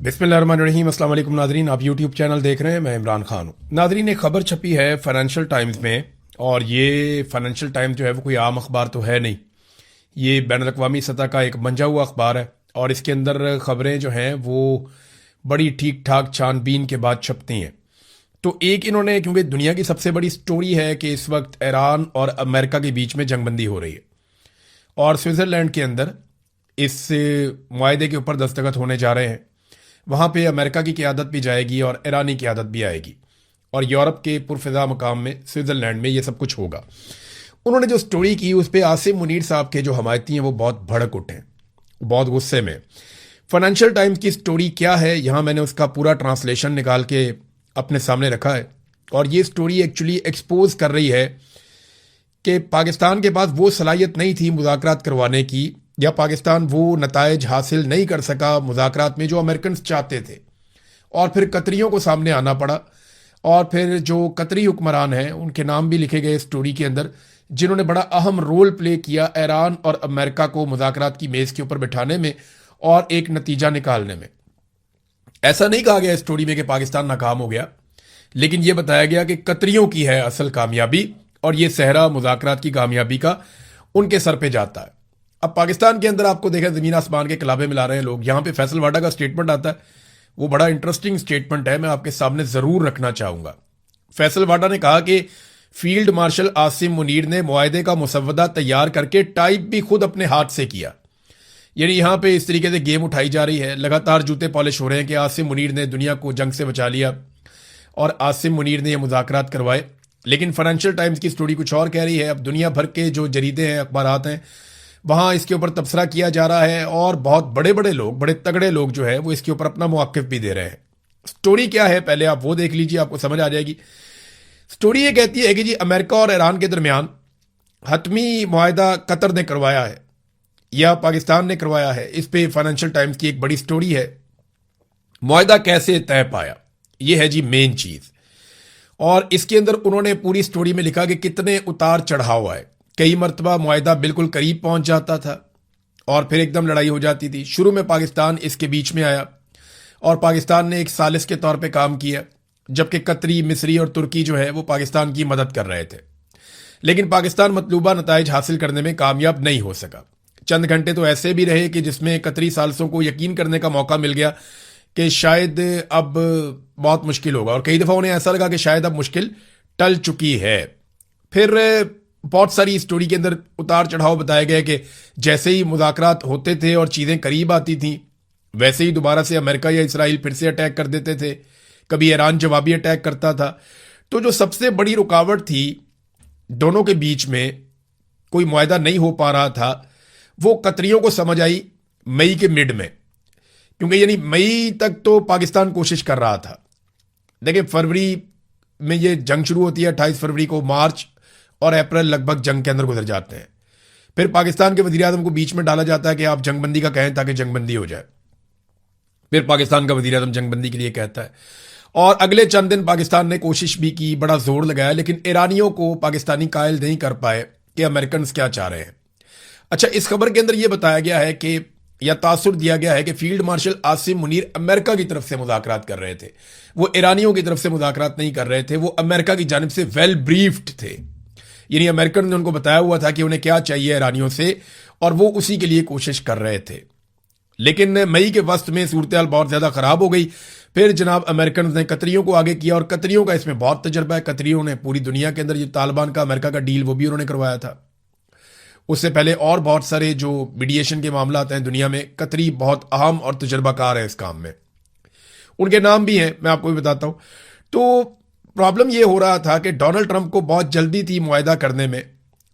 बिस्मिल्लाहिर्रहमानिर्रहीम। अस्सलाम वालेकुम नाजरीन, आप यूट्यूब चैनल देख रहे हैं, मैं इमरान खान हूँ। नाजरीन, एक खबर छपी है फाइनेंशियल टाइम्स में, और ये फाइनेंशियल टाइम्स जो है वो कोई आम अखबार तो है नहीं, ये बैनुल-अक़वामी सतह का एक मंजा हुआ अखबार है। और इसके अंदर खबरें जो हैं वो बड़ी ठीक ठाक छानबीन के बाद छपती हैं। तो एक इन्होंने, क्योंकि दुनिया की सबसे बड़ी स्टोरी है कि इस वक्त ईरान और अमेरिका के बीच में जंगबंदी हो रही है, और स्विट्ज़रलैंड के अंदर इस मुआहदे के ऊपर दस्तखत होने जा रहे हैं। वहाँ पे अमेरिका की क़यादत भी जाएगी और ईरानी क़यादत भी आएगी, और यूरोप के पुरफ़िज़ा मकाम में स्विट्ज़रलैंड में ये सब कुछ होगा। उन्होंने जो स्टोरी की उस पर आसिम मुनीर साहब के जो हमायती हैं वो बहुत भड़क उठे, बहुत गुस्से में। फाइनेंशियल टाइम्स की स्टोरी क्या है, यहाँ मैंने उसका पूरा ट्रांसलेशन निकाल के अपने सामने रखा है। और ये स्टोरी एक्चुअली एक्सपोज कर रही है कि पाकिस्तान के पास वो सलाहियत नहीं थी मुज़ाकरात करवाने की, या पाकिस्तान वो नताइज हासिल नहीं कर सका मुज़ाकरात में जो अमेरिकन चाहते थे, और फिर कतरियों को सामने आना पड़ा। और फिर जो कतरी हुक्मरान हैं उनके नाम भी लिखे गए स्टोरी के अंदर, जिन्होंने बड़ा अहम रोल प्ले किया ईरान और अमेरिका को मुज़ाकरात की मेज़ के ऊपर बिठाने में और एक नतीजा निकालने में। ऐसा नहीं कहा गया स्टोरी में कि पाकिस्तान नाकाम हो गया, लेकिन यह बताया गया कि कतरियों की है असल कामयाबी, और ये सहरा मुज़ाकरात की कामयाबी का उनके सर पे जाता है। अब पाकिस्तान के अंदर आपको देखा ज़मीन आसमान के कलाबे मिला रहे हैं लोग। यहाँ पे फैसल वाडा का स्टेटमेंट आता है, वो बड़ा इंटरेस्टिंग स्टेटमेंट है, मैं आपके सामने ज़रूर रखना चाहूँगा। फैसल वाडा ने कहा कि फील्ड मार्शल आसिम मुनीर ने मुआहदे का मुसव्वदा तैयार करके टाइप भी खुद अपने हाथ से किया। यानी यहाँ पे इस तरीके से गेम उठाई जा रही है, लगातार जूते पॉलिश हो रहे हैं कि आसिम मुनीर ने दुनिया को जंग से बचा लिया और आसिम मुनीर ने ये मुज़ाकरात करवाए। लेकिन फाइनेंशियल टाइम्स की स्टोरी कुछ और कह रही है। अब दुनिया भर के जो जरीदे हैं, अखबारात हैं, वहाँ इसके ऊपर तबसरा किया जा रहा है, और बहुत बड़े बड़े लोग, बड़े तगड़े लोग जो है वो इसके ऊपर अपना मौक़िफ़ भी दे रहे हैं। स्टोरी क्या है पहले आप वो देख लीजिए, आपको समझ आ जाएगी। स्टोरी ये कहती है कि जी अमेरिका और ईरान के दरमियान हतमी मुआहदा कतर ने करवाया है या पाकिस्तान ने करवाया है, इस पे फाइनेंशियल टाइम्स की एक बड़ी स्टोरी है। मुआहदा कैसे तय पाया, ये है जी मेन चीज़। और इसके अंदर उन्होंने पूरी स्टोरी में लिखा कि कितने उतार चढ़ाव आए। कई मरतबा मुआहदा बिल्कुल करीब पहुंच जाता था और फिर एकदम लड़ाई हो जाती थी। शुरू में पाकिस्तान इसके बीच में आया और पाकिस्तान ने एक सालिस के तौर पे काम किया, जबकि कतरी, मिस्री और तुर्की जो है वो पाकिस्तान की मदद कर रहे थे। लेकिन पाकिस्तान मतलूबा नताइज हासिल करने में कामयाब नहीं हो सका। चंद घंटे तो ऐसे भी रहे कि जिसमें कतरी सालिसों को यकीन करने का मौका मिल गया कि शायद अब बहुत मुश्किल होगा, और कई दफ़ा उन्हें ऐसा लगा कि शायद अब मुश्किल टल चुकी है। फिर बहुत सारी स्टोरी के अंदर उतार चढ़ाव बताए गए कि जैसे ही मुज़ाकरात होते थे और चीज़ें करीब आती थीं, वैसे ही दोबारा से अमेरिका या इसराइल फिर से अटैक कर देते थे, कभी ईरान जवाबी अटैक करता था। तो जो सबसे बड़ी रुकावट थी दोनों के बीच में, कोई मुआहदा नहीं हो पा रहा था, वो कतरियों को समझ आई मई के मिड में, क्योंकि यानी मई तक तो पाकिस्तान कोशिश कर रहा था। देखिए, फरवरी में ये जंग शुरू होती है, 28 फरवरी को। मार्च और अप्रैल लगभग जंग के अंदर गुजर जाते हैं। फिर पाकिस्तान के वज़ीर आज़म को बीच में डाला जाता है कि आप जंगबंदी का कहें ताकि जंगबंदी हो जाए। फिर पाकिस्तान का वज़ीर आज़म जंगबंदी के लिए कहता है, और अगले चंद दिन पाकिस्तान ने कोशिश भी की, बड़ा जोर लगाया, लेकिन ईरानियों को पाकिस्तानी कायल नहीं कर पाए कि अमेरिकन क्या चाह रहे हैं। अच्छा, इस खबर के अंदर यह बताया गया है कि, या तासुर दिया गया है कि field marshal Asim Munir America की तरफ से मुज़ाकरात कर रहे थे, वो ईरानियों की तरफ से मुज़ाकरात नहीं कर रहे थे, वो अमेरिका की जानिब से वेल ब्रीफ्ड थे। यानी अमेरिकन ने उनको बताया हुआ था कि उन्हें क्या चाहिए ईरानियों से, और वो उसी के लिए कोशिश कर रहे थे। लेकिन मई के वस्त में सूरत हाल बहुत ज़्यादा ख़राब हो गई। फिर जनाब अमेरिकन ने कतरियों को आगे किया, और कतरियों का इसमें बहुत तजर्बा है। कतरियों ने पूरी दुनिया के अंदर जो तालिबान का अमेरिका का डील वो भी उन्होंने करवाया था। उससे पहले और बहुत सारे जो मीडिएशन के मामला आते हैं दुनिया में, कतरी बहुत अहम और तजर्बाकार है इस काम में। उनके नाम भी हैं, मैं आपको भी बताता हूँ। तो प्रॉब्लम ये हो रहा था कि डोनाल्ड ट्रंप को बहुत जल्दी थी मुआहदा करने में।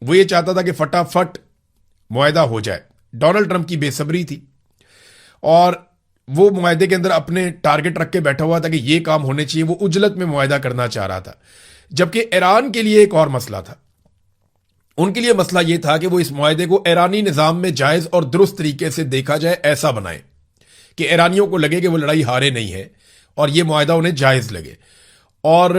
वो ये चाहता था कि फटाफट मुआहदा हो जाए। डोनाल्ड ट्रंप की बेसब्री थी, और वो मुआहदे के अंदर अपने टारगेट रख के बैठा हुआ था कि ये काम होने चाहिए। वो उजलत में मुआहदा करना चाह रहा था। जबकि ईरान के लिए एक और मसला था। उनके लिए मसला यह था कि वो इस मुआहदे को ईरानी निज़ाम में जायज़ और दुरुस्त तरीके से देखा जाए, ऐसा बनाए कि ईरानियों को लगे कि वो लड़ाई हारे नहीं है, और ये मुआहदा उन्हें जायज़ लगे, और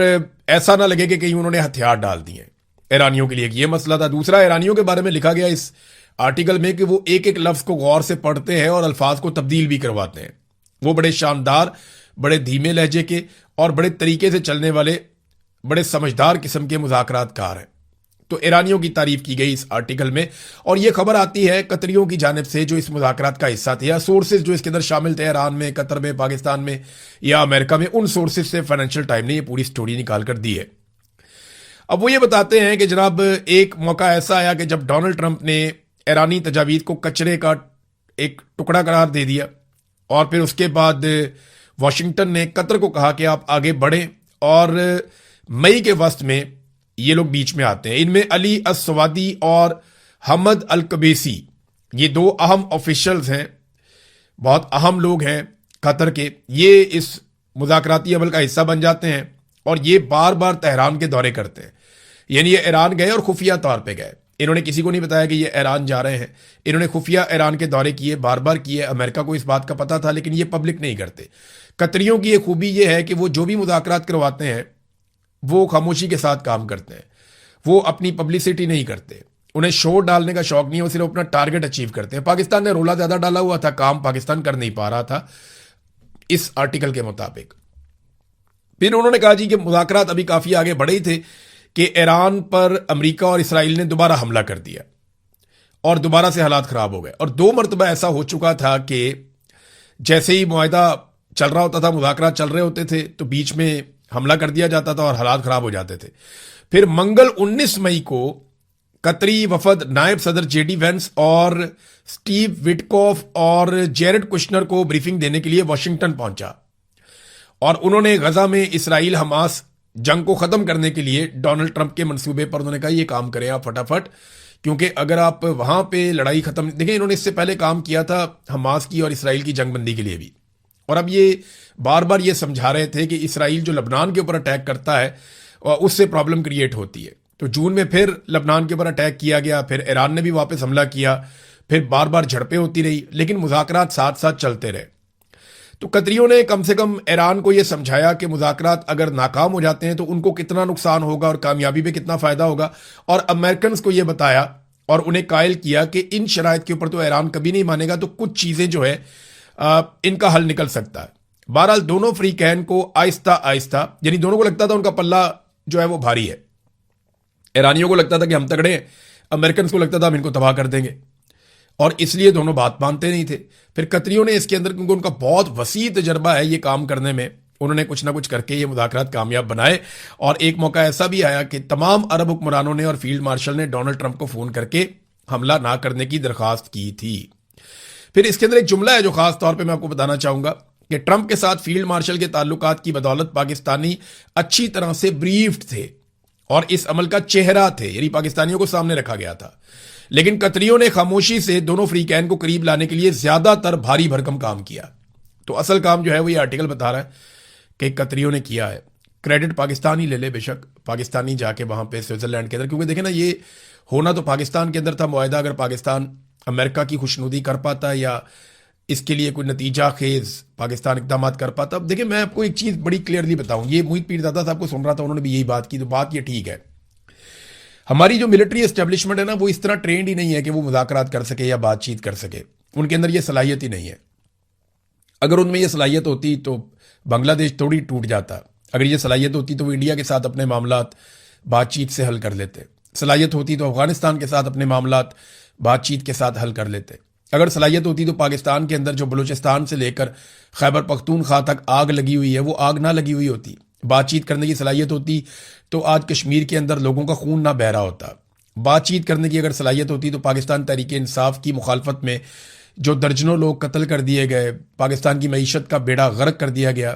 ऐसा ना लगे कि कहीं उन्होंने हथियार डाल दिए। ईरानियों के लिए ये मसला था। दूसरा, ईरानियों के बारे में लिखा गया इस आर्टिकल में कि वो एक एक लफ्ज़ को गौर से पढ़ते हैं और अल्फाज को तब्दील भी करवाते हैं। वो बड़े शानदार, बड़े धीमे लहजे के और बड़े तरीके से चलने वाले, बड़े समझदार किस्म के मुज़ाकरातकार हैं। तो ईरानियों की तारीफ की गई इस आर्टिकल में, और ये खबर आती है कतरियों की जानिब से जो इस मुज़ाकरात का हिस्सा थे, या सोर्सेज जो इसके अंदर शामिल थे ईरान में, कतर में, पाकिस्तान में या अमेरिका में, उन सोर्सेज से फाइनेंशियल टाइम ने ये पूरी स्टोरी निकाल कर दी है। अब वो ये बताते हैं कि जनाब एक मौका ऐसा आया कि जब डोनाल्ड ट्रंप ने ईरानी तजावीज़ को कचरे का एक टुकड़ा करार दे दिया, और फिर उसके बाद वाशिंगटन ने कतर को कहा कि आप आगे बढ़ें, और मई के वस्त में ये लोग बीच में आते हैं। इनमें अली अस-सवादी और हमद अल-कबेसी, ये दो अहम ऑफिशियल्स हैं, बहुत अहम लोग हैं कतर के। ये इस मुज़ाकराती अमल का हिस्सा बन जाते हैं और ये बार बार तेहरान के दौरे करते हैं। यानी ये ईरान गए और खुफिया तौर पे गए, इन्होंने किसी को नहीं बताया कि ये ईरान जा रहे हैं, इन्होंने खुफिया ईरान के दौरे किए, बार बार किए। अमेरिका को इस बात का पता था, लेकिन ये पब्लिक नहीं करते। कतरियों की एक खूबी ये है कि वो जो भी मुज़ाकरात करवाते हैं वो खामोशी के साथ काम करते हैं, वो अपनी पब्लिसिटी नहीं करते, उन्हें शोर डालने का शौक नहीं है, वो सिर्फ अपना टारगेट अचीव करते हैं। पाकिस्तान ने रोला ज्यादा डाला हुआ था, काम पाकिस्तान कर नहीं पा रहा था इस आर्टिकल के मुताबिक। फिर उन्होंने कहा जी कि मुज़ाकरात अभी काफी आगे बढ़े ही थे कि ईरान पर अमेरिका और इसराइल ने दोबारा हमला कर दिया और दोबारा से हालात खराब हो गए। और 2 मरतबा ऐसा हो चुका था कि जैसे ही मुआहिदा चल रहा होता था, मुज़ाकरात चल रहे होते थे, तो बीच में हमला कर दिया जाता था और हालात खराब हो जाते थे। फिर मंगल 19 मई को कतरी वफद नायब सदर जेडी वेंस और स्टीव विटकॉफ और जेरेड कुशनर को ब्रीफिंग देने के लिए वाशिंगटन पहुंचा, और उन्होंने गजा में इसराइल हमास जंग को खत्म करने के लिए डोनाल्ड ट्रंप के मंसूबे पर उन्होंने कहा ये काम करें आप फटाफट, क्योंकि अगर आप वहां पे लड़ाई खत्म, देखिए इन्होंने इससे पहले काम किया था हमास की और इसराइल की जंगबंदी के लिए भी, और अब ये बार बार ये समझा रहे थे कि इसराइल जो लबनान के ऊपर अटैक करता है उससे प्रॉब्लम क्रिएट होती है। तो जून में फिर लबनान के ऊपर अटैक किया गया, फिर ईरान ने भी वापस हमला किया, फिर बार बार झड़पें होती रही, लेकिन मुज़ाकरात साथ साथ चलते रहे। तो कतरियों ने कम से कम ईरान को यह समझाया कि मुज़ाकरात अगर नाकाम हो जाते हैं तो उनको कितना नुकसान होगा और कामयाबी पे कितना फायदा होगा, और अमेरिकन को यह बताया और उन्हें कायल किया कि इन शराइत के ऊपर तो ईरान कभी नहीं मानेगा, तो कुछ चीजें जो है इनका हल निकल सकता है। बहरहाल दोनों फ्रीकैन को आहिस्ता आहिस्ता, यानी दोनों को लगता था उनका पल्ला जो है वो भारी है, ईरानियों को लगता था कि हम तगड़े हैं, अमेरिकन को लगता था हम इनको तबाह कर देंगे, और इसलिए दोनों बात मानते नहीं थे। फिर कतरियों ने इसके अंदर, क्योंकि उनका बहुत वसी तजर्बा है ये काम करने में, उन्होंने कुछ ना कुछ करके ये मुज़ाकरात कामयाब बनाए। और एक मौका ऐसा भी आया कि तमाम अरब हुक्मरानों ने और फील्ड मार्शल ने डोनाल्ड ट्रंप को फोन करके हमला ना करने की दरख्वास्त की थी। फिर इसके अंदर एक जुमला है जो खास तौर पे मैं आपको बताना चाहूंगा कि ट्रंप के साथ फील्ड मार्शल के ताल्लुकात की बदौलत पाकिस्तानी अच्छी तरह से ब्रीफ्ड थे और इस अमल का चेहरा थे, यानी पाकिस्तानियों को सामने रखा गया था। लेकिन कतरियों ने खामोशी से दोनों फ्रीकैन को करीब लाने के लिए ज्यादातर भारी भरकम काम किया। तो असल काम जो है वो ये आर्टिकल बता रहा है कि कतरियों ने किया है। क्रेडिट पाकिस्तान ही ले ले, बेशक पाकिस्तानी जाके वहां पे स्विट्जरलैंड के अंदर, क्योंकि देखे ना ये होना तो पाकिस्तान के अंदर था मुआहिदा, अगर पाकिस्तान अमेरिका की खुशनुदी कर पाता या इसके लिए कोई नतीजा खेज पाकिस्तान इकदाम कर पाता। अब देखिए मैं आपको एक चीज बड़ी क्लियरली बताऊं, ये मोहित पीरजादा साहब को सुन रहा था, उन्होंने भी यही बात की, तो बात ये ठीक है। हमारी जो मिलिट्री एस्टेब्लिशमेंट है ना, वो इस तरह ट्रेंड ही नहीं है कि वो मुज़ाकरात कर सके या बातचीत कर सके, उनके अंदर ये सलाहियत ही नहीं है। अगर उनमें यह सलाहियत होती तो बांग्लादेश थोड़ी टूट जाता, अगर ये सलाहियत होती तो वो इंडिया के साथ अपने मामलात बातचीत से हल कर लेते, सलाहियत होती तो अफगानिस्तान के साथ अपने मामलात बातचीत के साथ हल कर लेते, अगर सलाहियत होती तो पाकिस्तान के अंदर जो बलूचिस्तान से लेकर खैबर पख्तूनख्वा तक आग लगी हुई है वो आग ना लगी हुई होती, बातचीत करने की सलाहियत होती तो आज कश्मीर के अंदर लोगों का खून ना बह रहा होता, बातचीत करने की अगर सलाहियत होती तो पाकिस्तान तहरीक इंसाफ की मुखालफत में जो दर्जनों लोग कत्ल कर दिए गए, पाकिस्तान की मईशत का बेड़ा गर्क कर दिया गया,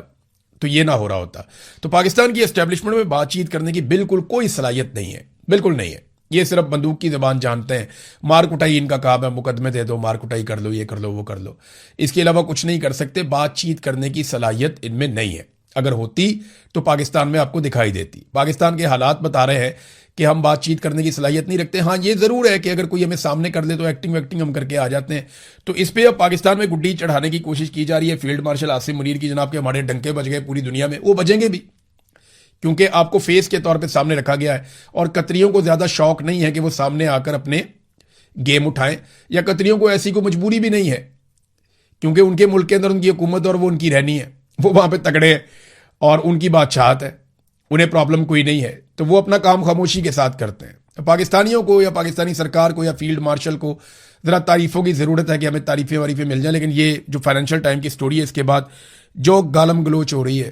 तो ये ना हो रहा होता। तो पाकिस्तान की एस्टेब्लिशमेंट में बातचीत करने की बिल्कुल कोई सलाहियत नहीं है, बिल्कुल नहीं है। ये सिर्फ बंदूक की जबान जानते हैं, मार कुटाई इनका काम है, मुकदमे दे दो, मार कुटाई कर लो, ये कर लो, वो कर लो, इसके अलावा कुछ नहीं कर सकते। बातचीत करने की सलाहियत इनमें नहीं है, अगर होती तो पाकिस्तान में आपको दिखाई देती। पाकिस्तान के हालात बता रहे हैं कि हम बातचीत करने की सलाहियत नहीं रखते। हाँ, ये जरूर है कि अगर कोई हमें सामने कर ले तो एक्टिंग वैक्टिंग हम करके आ जाते हैं। तो इस पे अब पाकिस्तान में गुड्डी चढ़ाने की कोशिश की जा रही है फील्ड मार्शल आसिम मुनीर की, जनाब के हमारे डंके बज गए पूरी दुनिया में, वो बजेंगे भी, क्योंकि आपको फेस के तौर पे सामने रखा गया है। और कतरियों को ज्यादा शौक नहीं है कि वो सामने आकर अपने गेम उठाएं, या कतरियों को ऐसी कोई मजबूरी भी नहीं है क्योंकि उनके मुल्क के अंदर उनकी हुकूमत और वो उनकी रहनी है, वो वहां पे तगड़े हैं और उनकी बादशाहत है, उन्हें प्रॉब्लम कोई नहीं है, तो वो अपना काम खामोशी के साथ करते हैं। पाकिस्तानियों को या पाकिस्तानी सरकार को या फील्ड मार्शल को ज़रा तारीफ़ों की ज़रूरत है कि हमें तारीफ़ें वारीफ़ें मिल जाए, लेकिन ये जो फाइनेंशियल टाइम की स्टोरी है इसके बाद जो गालम गलोच हो रही है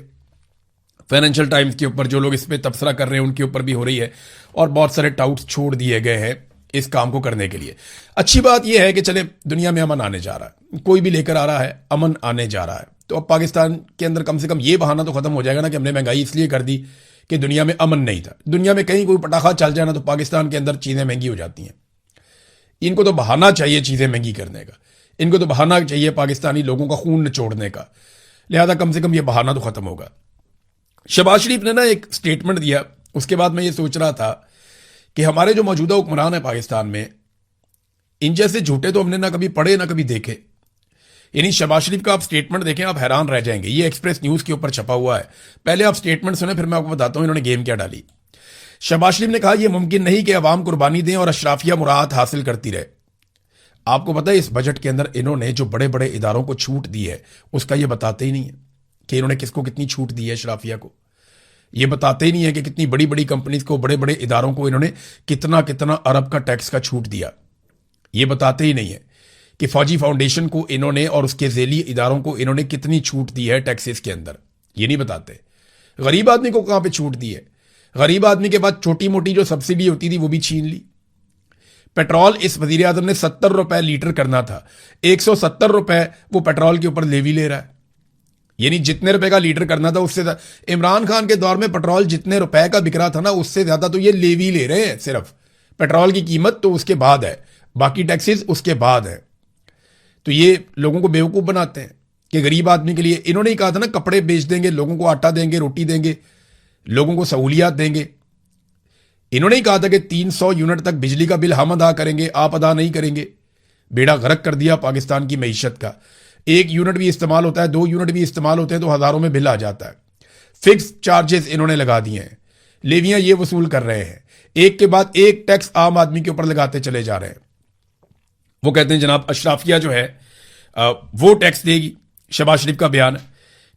फाइनेंशियल टाइम्स के ऊपर, जो लोग इस पर तबसरा कर रहे हैं उनके ऊपर भी हो रही है और बहुत सारे टाउट्स छोड़ दिए गए हैं इस काम को करने के लिए। अच्छी बात यह है कि चले दुनिया में अमन आने जा रहा है, कोई भी लेकर आ रहा है, अमन आने जा रहा है, तो अब पाकिस्तान के अंदर कम से कम ये बहाना तो खत्म हो जाएगा ना कि हमने महंगाई इसलिए कर दी कि दुनिया में अमन नहीं था। दुनिया में कहीं कोई पटाखा चल जाए ना तो पाकिस्तान के अंदर चीज़ें महंगी हो जाती हैं। इनको तो बहाना चाहिए चीज़ें महंगी करने का, इनको तो बहाना चाहिए पाकिस्तानी लोगों का खून निचोड़ने का, लिहाजा कम से कम ये बहाना तो खत्म होगा। शहबाज शरीफ ने ना एक स्टेटमेंट दिया, उसके बाद मैं ये सोच रहा था कि हमारे जो मौजूदा हुक्मरान है पाकिस्तान में, इन जैसे झूठे तो हमने ना कभी पढ़े ना कभी देखे। यानी शहबाज शरीफ का आप स्टेटमेंट देखें आप हैरान रह जाएंगे। ये एक्सप्रेस न्यूज़ के ऊपर छपा हुआ है, पहले आप स्टेटमेंट सुने फिर मैं आपको बताता हूं इन्होंने गेम क्या डाली। शहबाज शरीफ ने कहा यह मुमकिन नहीं कि अवाम कुर्बानी दें और अशराफिया मुराद हासिल करती रहे। आपको पता है इस बजट के अंदर इन्होंने जो बड़े बड़े इदारों को छूट दी है उसका ये बताते ही नहीं है कि इन्होंने किसको कितनी छूट दी है। अशराफिया को ये बताते ही नहीं है कि कितनी बड़ी बड़ी कंपनीज को, बड़े बड़े इदारों को इन्होंने कितना कितना अरब का टैक्स का छूट दिया। ये बताते ही नहीं है कि फौजी फाउंडेशन को इन्होंने और उसके झेली इदारों को इन्होंने कितनी छूट दी है टैक्सेस के अंदर, ये नहीं बताते। गरीब आदमी को कहां पे छूट दी है? गरीब आदमी के पास छोटी मोटी जो सब्सिडी होती थी वो भी छीन ली। पेट्रोल इस वजीर आजम ने 70 रुपए लीटर करना था, 170 रुपए वो पेट्रोल के ऊपर लेवी ले रहा है। यानी जितने रुपए का लीटर करना था उससे इमरान खान के दौर में पेट्रोल जितने रुपए का बिक रहा था ना उससे ज्यादा तो ये लेवी ले रहे हैं। सिर्फ पेट्रोल की कीमत तो उसके बाद है, बाकी टैक्सेस उसके बाद है। तो ये लोगों को बेवकूफ बनाते हैं कि गरीब आदमी के लिए इन्होंने ही कहा था ना कपड़े बेच देंगे, लोगों को आटा देंगे, रोटी देंगे, लोगों को सहूलियात देंगे। इन्होंने ही कहा था कि 300 यूनिट तक बिजली का बिल हम अदा करेंगे, आप अदा नहीं करेंगे। बेड़ा गर्क कर दिया पाकिस्तान की मईशत का। 1 यूनिट भी इस्तेमाल होता है, 2 यूनिट भी इस्तेमाल होते हैं तो हजारों में बिल आ जाता है। फिक्स चार्जेस इन्होंने लगा दिए हैं, लेवियां ये वसूल कर रहे हैं, एक के बाद एक टैक्स आम आदमी के ऊपर लगाते चले जा रहे हैं। वो कहते हैं जनाब अशराफिया जो है वो टैक्स देगी। शहबाज शरीफ का बयान है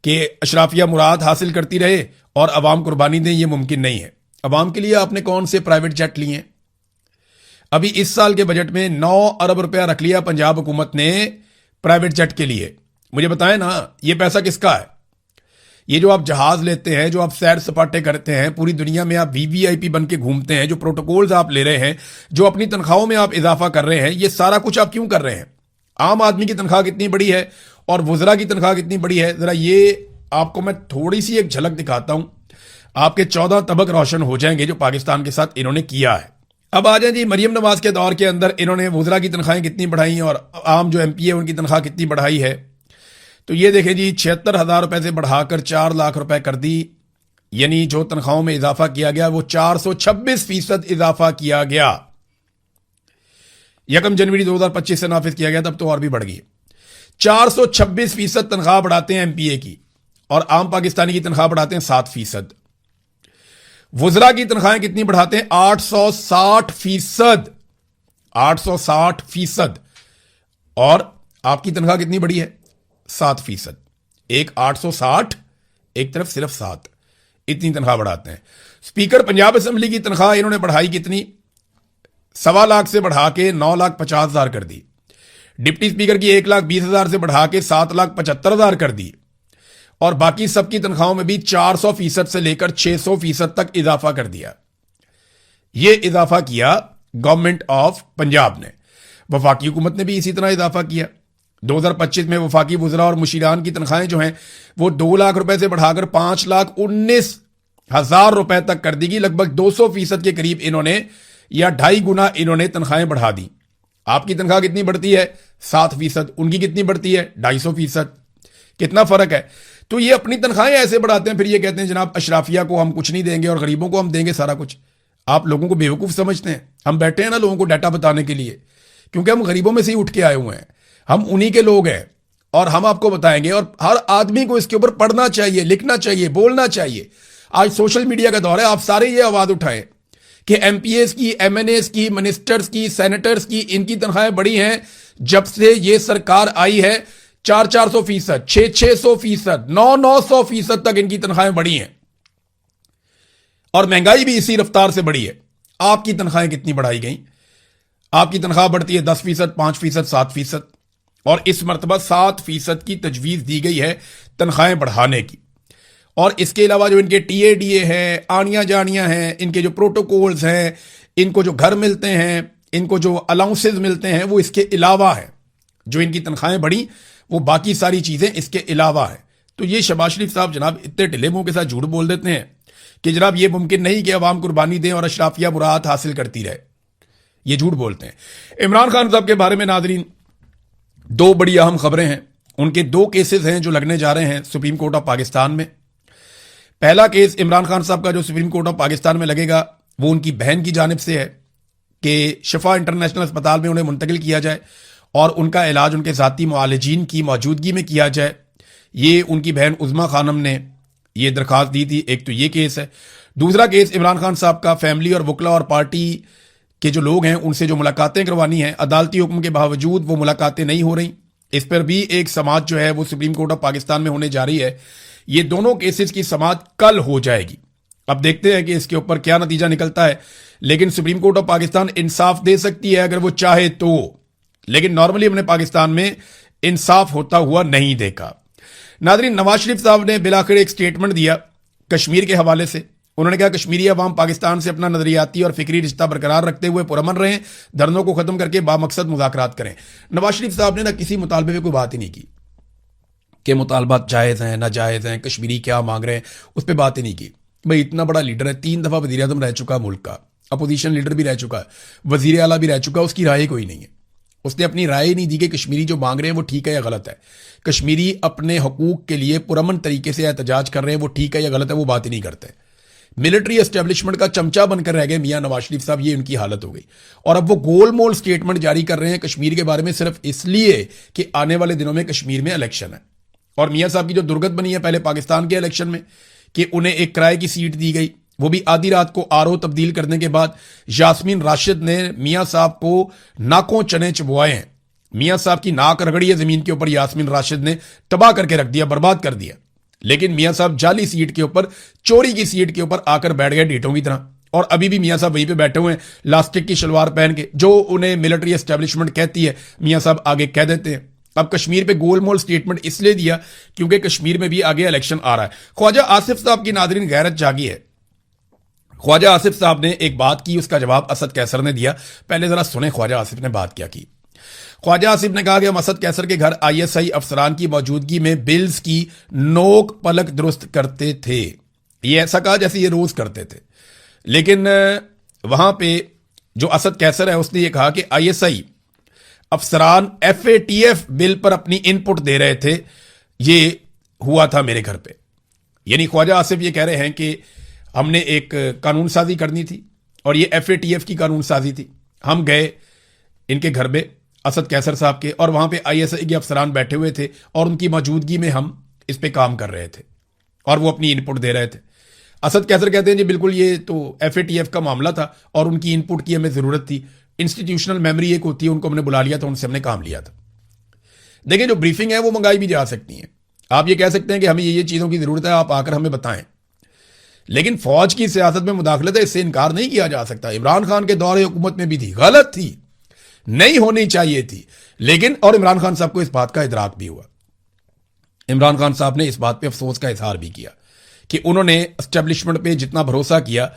कि अशराफिया मुराद हासिल करती रहे और अवाम कुर्बानी दें, ये मुमकिन नहीं है। अवाम के लिए आपने कौन से प्राइवेट जेट लिए हैं? अभी इस साल के बजट में 9 अरब रुपया रख लिया पंजाब हुकूमत ने प्राइवेट जेट के लिए। मुझे बताएं ना ये पैसा किसका है? ये जो आप जहाज लेते हैं, जो आप सैर सपाटे करते हैं, पूरी दुनिया में आप वीवीआईपी बन के घूमते हैं, जो प्रोटोकॉल्स आप ले रहे हैं, जो अपनी तनख्वाहों में आप इजाफा कर रहे हैं, ये सारा कुछ आप क्यों कर रहे हैं? आम आदमी की तनख्वाह कितनी बड़ी है और वुज़रा की तनख्वाह कितनी बड़ी है, जरा ये आपको मैं थोड़ी सी एक झलक दिखाता हूं। आपके 14 तबक रोशन हो जाएंगे जो पाकिस्तान के साथ इन्होंने किया है। अब आ जाए जी मरियम नवाज के दौर के अंदर इन्होंने वुज़रा की तनख्वाहें कितनी बढ़ाई और आम जो एमपी है उनकी तनख्वाह कितनी बढ़ाई है। तो ये देखें जी 76,000 रुपए से बढ़ाकर 4 लाख रुपए कर दी। यानी जो तनख्वाहों में इजाफा किया गया वो 426% इजाफा किया गया। 1 जनवरी 2025 से नाफिज किया गया, तब तो और भी बढ़ गई। 426% तनख्वाह बढ़ाते हैं एमपीए की और आम पाकिस्तानी की तनख्वाह बढ़ाते हैं 7%। वुज़रा की तनख्वाहें कितनी बढ़ाते हैं? 860%। 860%। और आपकी तनख्वाह कितनी बढ़ी है? 7%। एक 860, एक तरफ सिर्फ 7, इतनी तनख्वाह बढ़ाते हैं। स्पीकर पंजाब असेंबली की तनख्वाह इन्होंने बढ़ाई कितनी? 1.25 लाख से बढ़ा के 9,50,000 कर दी। डिप्टी स्पीकर की 1,20,000 से बढ़ा के 7,75,000 कर दी। और बाकी सबकी तनख्वाहों में भी 400% से लेकर 600% तक इजाफा कर दिया। यह इजाफा किया गवर्नमेंट ऑफ पंजाब ने। वफाकी हुकूमत ने भी इसी तरह इजाफा किया। 2025 में वफाकी वुज़रा और मुशीरान की तनख्वाहें जो हैं वो 2 लाख रुपए से बढ़ाकर 5,19,000 रुपए तक कर दी गई। लगभग 200% के करीब इन्होंने या 2.5 गुना इन्होंने तनख्वाहें बढ़ा दी। आपकी तनख्वाह कितनी बढ़ती है? 7%। उनकी कितनी बढ़ती है? 250%। कितना फर्क है? तो ये अपनी तनख्वाहें ऐसे बढ़ाते हैं, फिर ये कहते हैं जनाब अशराफिया को हम कुछ नहीं देंगे और गरीबों को हम देंगे सारा कुछ। आप लोगों को बेवकूफ समझते हैं। हम बैठे हैं ना लोगों को डाटा बताने के लिए, क्योंकि हम गरीबों में से ही उठ के आए हुए हैं, हम उन्हीं के लोग हैं और हम आपको बताएंगे। और हर आदमी को इसके ऊपर पढ़ना चाहिए, लिखना चाहिए, बोलना चाहिए। आज सोशल मीडिया का दौर है, आप सारे ये आवाज उठाएं कि एमपीएस की, एमएनएस की, मिनिस्टर्स की, सेनेटर्स की, इनकी तनख्वाहें बढ़ी हैं जब से ये सरकार आई है। 400-400%, 600-600%, 900-900% तक इनकी तनख्वाहें बढ़ी हैं। और महंगाई भी इसी रफ्तार से बढ़ी है। आपकी तनख्वाहें कितनी बढ़ाई गई? आपकी तनख्वाह बढ़ती है 10%, 5%, 7%, और इस मरतबा 7% की तजवीज़ दी गई है तनख्वाहें बढ़ाने की। और इसके अलावा जो इनके TADA हैं, आनियाँ जानियाँ हैं, इनके जो प्रोटोकॉल्स हैं, इनको जो घर मिलते हैं, इनको जो अलाउंसेस मिलते हैं, वो इसके अलावा है। जो इनकी तनख्वाहें बढ़ी वो बाकी सारी चीज़ें इसके अलावा है। तो ये शहबाज शरीफ साहब जनाब इतने ढिले मुंह के साथ झूठ बोल देते हैं कि जनाब ये मुमकिन नहीं कि अवाम कुर्बानी दें और अशराफिया मुराद हासिल करती रहे। ये झूठ बोलते हैं। इमरान खान साहब के बारे में नादरीन दो बड़ी अहम खबरें हैं। उनके दो केसेस हैं जो लगने जा रहे हैं सुप्रीम कोर्ट ऑफ पाकिस्तान में। पहला केस इमरान खान साहब का जो सुप्रीम कोर्ट ऑफ पाकिस्तान में लगेगा वो उनकी बहन की जानिब से है कि शफा इंटरनेशनल अस्पताल में उन्हें मुंतकिल किया जाए और उनका इलाज उनके ज़ाती मुआलिजीन की मौजूदगी में किया जाए। ये उनकी बहन उज़मा खानम ने ये दरख्वास्त दी थी। एक तो ये केस है। दूसरा केस इमरान खान साहब का फैमिली और वकला और पार्टी के जो लोग हैं उनसे जो मुलाकातें करवानी हैं, अदालती हुक्म के बावजूद वो मुलाकातें नहीं हो रही। इस पर भी एक समाअत जो है वो सुप्रीम कोर्ट ऑफ पाकिस्तान में होने जा रही है। ये दोनों केसेस की समाअत कल हो जाएगी। अब देखते हैं कि इसके ऊपर क्या नतीजा निकलता है। लेकिन सुप्रीम कोर्ट ऑफ पाकिस्तान इंसाफ दे सकती है अगर वो चाहे तो, लेकिन नॉर्मली हमने पाकिस्तान में इंसाफ होता हुआ नहीं देखा। नादरीन, नवाज शरीफ साहब ने बिलाखिर एक स्टेटमेंट दिया कश्मीर के हवाले से। उन्होंने कहा कश्मीरी अवाम पाकिस्तान से अपना नजरियाती और फिक्री रिश्ता बरकरार रखते हुए पुरअमन रहें, धरनों को खत्म करके बामकसद मुज़ाकरात करें। नवाज शरीफ साहब ने ना किसी मुतालबे में कोई बात ही नहीं की कि मुतालबात जायज़ हैं नाजायज़ हैं, कश्मीरी क्या मांग रहे हैं, उस पर बात ही नहीं की। भाई इतना बड़ा लीडर है, 3 दफ़ा वज़ीर आज़म रह चुका मुल्क का, अपोजिशन लीडर भी रह चुका है, वज़ीर आला भी रह चुका है, उसकी राय कोई नहीं है। उसने अपनी राय नहीं दी कि कश्मीरी जो मांग रहे हैं वो ठीक है या गलत है। कश्मीरी अपने हकूक के लिए पुरअमन तरीके से एहतजाज कर रहे हैं, वो ठीक है या गलत है वो बात ही नहीं करते। मिलिट्री एस्टेब्लिशमेंट का चमचा बनकर रह गए मियां नवाज शरीफ साहब। ये उनकी हालत हो गई। और अब वो गोलमोल स्टेटमेंट जारी कर रहे हैं कश्मीर के बारे में सिर्फ इसलिए कि आने वाले दिनों में कश्मीर में इलेक्शन है। और मियां साहब की जो दुर्गत बनी है पहले पाकिस्तान के इलेक्शन में कि उन्हें एक किराए की सीट दी गई, वो भी आधी रात को RO तब्दील करने के बाद यास्मीन राशिद ने मियां साहब को नाकों चने चबवाए हैं। मियां साहब की नाक रगड़ी है जमीन के ऊपर, यास्मीन राशिद ने तबाह करके रख दिया, बर्बाद कर दिया। लेकिन मियां साहब जाली सीट के ऊपर, चोरी की सीट के ऊपर आकर बैठ गए ढीठों की तरह। और अभी भी मियां साहब वहीं पे बैठे हुए हैं लास्टिक की शलवार पहन के। जो उन्हें मिलिट्री एस्टेब्लिशमेंट कहती है मियां साहब आगे कह देते हैं। अब कश्मीर पे गोलमोल स्टेटमेंट इसलिए दिया क्योंकि कश्मीर में भी आगे इलेक्शन आ रहा है। ख्वाजा आसिफ साहब की नादरीन गैरत जागी है। ख्वाजा आसिफ साहब ने एक बात की, उसका जवाब असद कैसर ने दिया। पहले जरा सुने ख्वाजा आसिफ ने बात क्या की। ख्वाजा आसिफ ने कहा कि हम असद कैसर के घर ISI अफसरान की मौजूदगी में बिल्स की नोक पलक दुरुस्त करते थे। ये ऐसा कहा जैसे ये रोज करते थे। लेकिन वहां पे जो असद कैसर है उसने ये कहा कि ISI अफसरान FATF बिल पर अपनी इनपुट दे रहे थे। ये हुआ था मेरे घर पे। यानी ख्वाजा आसिफ ये कह रहे हैं कि हमने एक कानून साजी करनी थी और ये FATF की कानून साजी थी। हम गए इनके घर में असद कैसर साहब के, और वहां पे ISI के अफसरान बैठे हुए थे और उनकी मौजूदगी में हम इस पे काम कर रहे थे और वो अपनी इनपुट दे रहे थे। असद कैसर कहते हैं जी बिल्कुल ये तो FATF का मामला था और उनकी इनपुट की हमें जरूरत थी। इंस्टीट्यूशनल मेमोरी एक होती है, उनको हमने बुला लिया था, उनसे हमने काम लिया था। देखिए जो ब्रीफिंग है वो मंगाई भी जा सकती है। आप ये कह सकते हैं कि हमें ये चीजों की जरूरत है, आप आकर हमें बताएं। लेकिन फौज की सियासत में मुदाखलत है, इससे इनकार नहीं किया जा सकता। इमरान खान के दौरे हुकूमत में भी थी, गलत थी, नहीं होनी चाहिए थी। लेकिन और इमरान खान साहब को इस बात का इदराक भी हुआ। इमरान खान साहब ने इस बात पे अफसोस का इजहार भी किया कि उन्होंने एस्टेब्लिशमेंट पे जितना भरोसा किया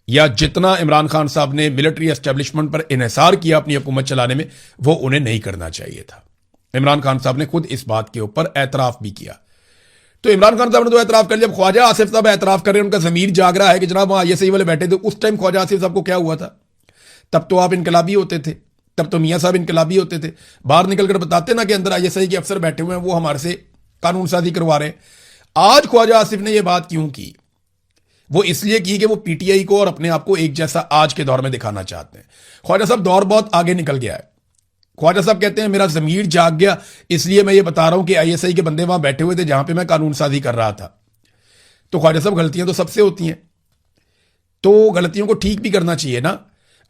या जितना इमरान खान साहब ने मिलिट्री एस्टेब्लिशमेंट पर इन्हिसार किया अपनी हुकूमत चलाने में, वो उन्हें नहीं करना चाहिए था। इमरान खान साहब ने खुद इस बात के ऊपर एतराफ भी किया। तो इमरान खान साहब ने तो एतराफ कर लिया। जब ख्वाजा आसिफ साहब एतराफ कर रहे हैं, उनका जमीर जाग रहा है कि जनाब वहां ISI वाले बैठे थे, उस टाइम ख्वाजा आसिफ साहब को क्या हुआ था? तब तो आप इनकलाबी होते थे, तब तो मियां साहब इनकलाबी होते थे। बाहर निकलकर बताते ना कि अंदर ISI के अफसर बैठे हुए हैं, वो हमारे से कानून साजी करवा रहे हैं। आज ख्वाजा आसिफ ने यह बात क्यों की? वो इसलिए की कि वो PTI को और अपने आप को एक जैसा आज के दौर में दिखाना चाहते हैं। ख्वाजा साहब दौर बहुत आगे निकल गया है। ख्वाजा साहब कहते हैं मेरा जमीर जाग गया, इसलिए मैं ये बता रहा हूं कि ISI के बंदे वहां बैठे हुए थे जहां पे मैं कानून साजी कर रहा था। तो ख्वाजा साहब गलतियां तो सबसे होती हैं, तो गलतियों को ठीक भी करना चाहिए ना।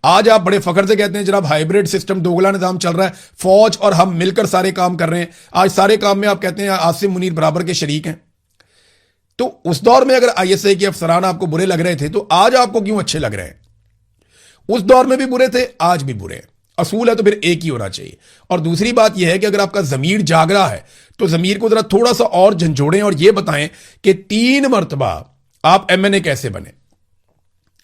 आज आप बड़े फख्र से कहते हैं जनाब हाइब्रिड सिस्टम, दोगला निजाम चल रहा है, फौज और हम मिलकर सारे काम कर रहे हैं। आज सारे काम में आप कहते हैं आसिम मुनीर बराबर के शरीक हैं। तो उस दौर में अगर आईएसआई के अफसरान आपको बुरे लग रहे थे तो आज आपको क्यों अच्छे लग रहे हैं? उस दौर में भी बुरे थे, आज भी बुरे हैं। असूल है तो फिर एक ही होना चाहिए। और दूसरी बात यह है कि अगर आपका जमीर जाग रहा है तो जमीर को जरा थोड़ा सा और झंझोड़ें और यह बताएं कि 3 मरतबा आप एमएनए कैसे बने।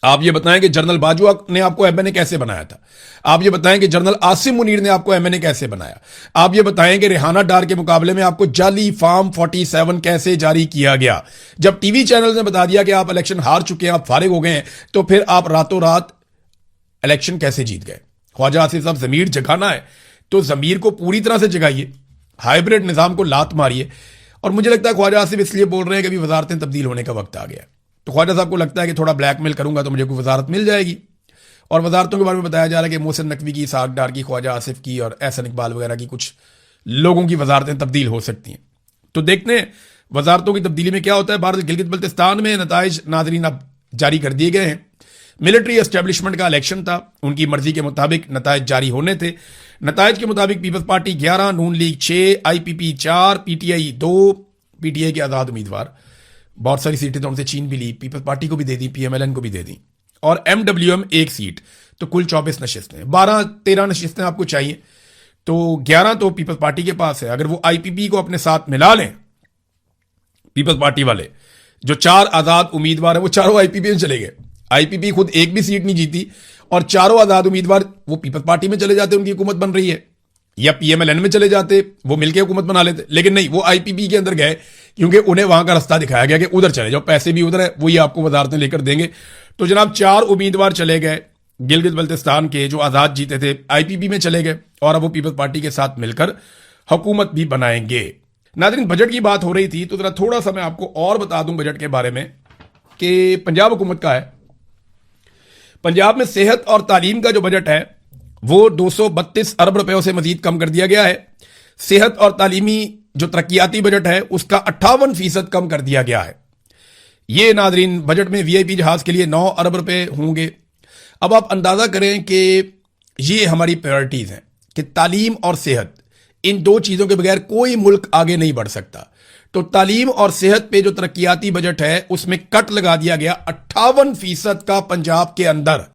आप ये बताएं कि जनरल बाजवा ने आपको एमएनए कैसे बनाया था। आप ये बताएं कि जनरल आसिम मुनीर ने आपको एमएनए कैसे बनाया। आप ये बताएं कि रेहाना डार के मुकाबले में आपको जाली फॉर्म 47 कैसे जारी किया गया। जब टीवी चैनल ने बता दिया कि आप इलेक्शन हार चुके हैं, आप फारिग हो गए हैं, तो फिर आप रातों रात इलेक्शन कैसे जीत गए? ख्वाजा आसिफ साहब, जमीर जगाना है तो जमीर को पूरी तरह से जगाइए, हाइब्रिड निजाम को लात मारिए। और मुझे लगता है ख्वाजा आसिफ इसलिए बोल रहे हैं कि अभी वजारतें तब्दील होने का वक्त आ गया है। तो ख्वाजा साहब को लगता है कि थोड़ा ब्लैकमेल करूंगा तो मुझे कोई वजारत मिल जाएगी। और वजारतों के बारे में बताया जा रहा है कि मोहसिन नकवी की, इसहाक डार की, ख्वाजा आसिफ की और एहसन इकबाल वगैरह की कुछ लोगों की वजारतें तब्दील हो सकती हैं। तो देखते हैं वजारतों की तब्दीली में क्या होता है। भारत गिलगित बल्तिस्तान में नताइज नाजरीन अब जारी कर दिए गए हैं। मिलिट्री एस्टेब्लिशमेंट का इलेक्शन था, उनकी मर्जी के मुताबिक नताइज जारी होने थे। नताइज के मुताबिक पीपल्स पार्टी 11, नून लीग 6, आईपीपी 4, पीटीआई 2, पीटीआई के आजाद उम्मीदवार, बहुत सारी सीटें तो उनसे छीन भी ली, पीपल्स पार्टी को भी दे दी, पीएमएलएन को भी दे दी, और एमडब्ल्यूएम 1 सीट। तो कुल 24 नशिस्तें, 12-13 नशिस्तें आपको चाहिए, तो 11 तो पीपल्स पार्टी के पास है। अगर वो आईपीपी को अपने साथ मिला लें, पीपल्स पार्टी वाले जो 4 आजाद उम्मीदवार है वो चारों आईपीपी में चले गए। आईपीपी खुद एक भी सीट नहीं जीती और चारों आजाद उम्मीदवार वो पीपल्स पार्टी में चले जाते, उनकी हुकूमत बन रही है, या पीएमएलएन में चले जाते, वो मिलकर हुकूमत बना लेते। लेकिन नहीं, वो आईपीपी के अंदर गए क्योंकि उन्हें वहां का रास्ता दिखाया गया कि उधर चले जाओ, पैसे भी उधर है, वही आपको वजारतें लेकर देंगे। तो जनाब 4 उम्मीदवार चले गए गिलगित बल्तिस्तान के जो आजाद जीते थे, आईपीपी में चले गए और अब वो पीपल्स पार्टी के साथ मिलकर हुकूमत भी बनाएंगे। नाज़रीन, बजट की बात हो रही थी तो जरा थोड़ा सा मैं आपको और बता दूं बजट के बारे में कि पंजाब हुकूमत का है। पंजाब में सेहत और तालीम का जो बजट है वो 232 अरब रुपयों से मजीद कम कर दिया गया है। सेहत और तालीमी जो तरक्याती बजट है उसका 58% कम कर दिया गया है। ये नाजरीन बजट में वीआईपी जहाज के लिए 9 अरब रुपए होंगे। अब आप अंदाजा करें कि ये हमारी प्रायोरिटीज हैं कि तालीम और सेहत, इन 2 चीजों के बगैर कोई मुल्क आगे नहीं बढ़ सकता। तो तालीम और सेहत पे जो तरक्याती बजट है उसमें कट लगा दिया गया 58% का पंजाब के अंदर।